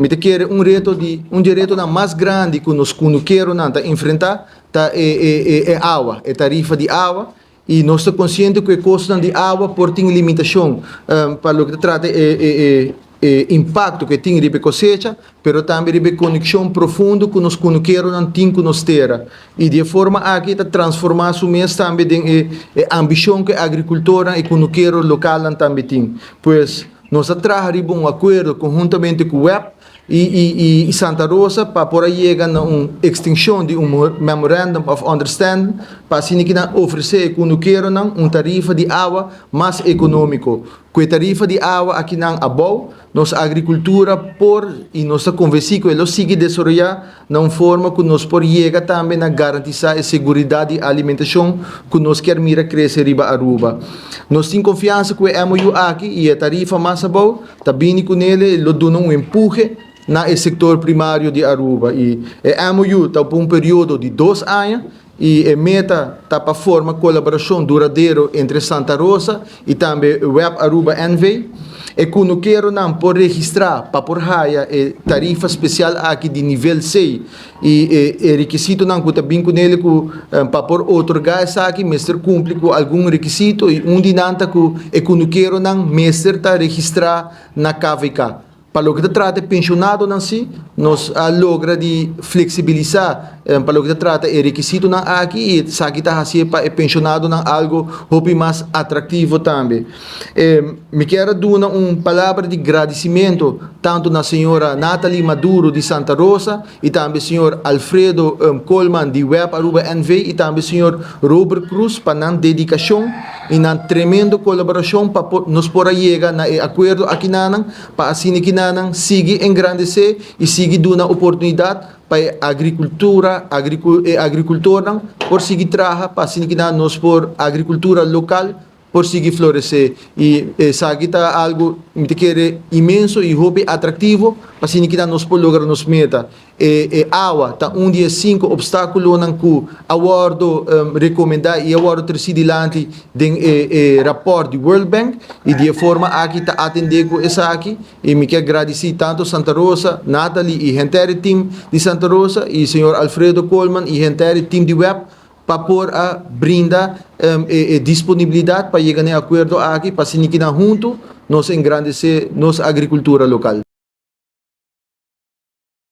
me te quer direito na mais grande que nós quero não tá enfrentar tá é água, é tarifa de água. E nós estamos conscientes que o custo de água por tem limitação para o que trata impacto que tem ribe cosecha, pero também ribe conexão profunda que nós queremos não tem que nós ter. E de forma aqui tá transformar o mês também em ambição que a agricultura e quero local também tem. Pois nós trazemos um acordo conjuntamente com o WEP e Santa Rosa para por aí chegar a uma extinção de Memorandum of Understanding para assim que oferecer quando quero uma tarifa de água mais econômico. Com a tarifa de água aqui não abou, nossa agricultura e nossa conversa com eles sigue desenvolver de uma forma que nós por chegar também a garantir a segurança de alimentação que nós queremos mira crescer riba Aruba. Nós temos confiança que o MOU aqui e a tarifa mais abou, também com ele lo dá um empurre na setor primário de Aruba. E a MOU está por um período de 2 anos e a meta está para formar colaboração duradoura entre Santa Rosa e também o Web Aruba NV. E quando quero não por registrar para por raia tarifa especial aqui de nível 6 e requisito não que também com ele para por otorgar essa aqui mestre cumpre com algum requisito e dinanta que quando quero não mestre está registrar na KVK. Para o que trata pensionado não si, nós logra de flexibilizar para o que trata requisito não aqui e sabe está assim para pensionado não algo hobby mais atrativo também. Me quero dar uma palavra de agradecimento tanto na senhora Nathalie Maduro de Santa Rosa e também senhor Alfredo Coleman de Web Aruba NV e também senhor Robert Cruz para a dedicação e na tremenda colaboração para nos por aí chegar na acordo aqui não para assim que não siga engrandecer e siga dando oportunidade para a agricultura por seguir trabalhar para assim que nós por agricultura local por seguir florescer e sabe que algo que quer imenso e hobby atrativo para assim que nós por lograr nos meta água tá dia 5 obstáculo não que awardo recomendar e awardo tercidilante de rapport de World Bank e de forma aqui tá atender com essa aqui e me quero agradecer tanto Santa Rosa, Nathalie e gente team de Santa Rosa e senhor Alfredo Coleman e gente team de Web para por a brindar disponibilidade para chegar a acordo aqui para assim que junto nós engrandecer nossa agricultura local.